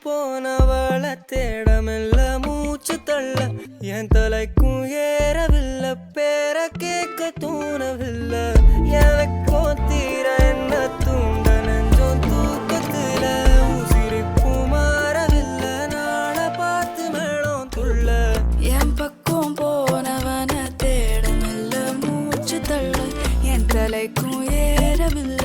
போனவள தேடமில்ல மூச்சு தள்ள என் தலைக்கும் ஏறவில்லை பேர கேட்க தூணவில்லை எனக்கும் தீர என்ன தூண்ட நெஞ்சோம் தூக்கத்துல உசிரிப்பு மாறவில்லை நாள பார்த்து மேளம் துள்ள என் பக்கம் போனவன தேடமில்ல மூச்சு தள்ள என் தலைக்கும் ஏறவில்லை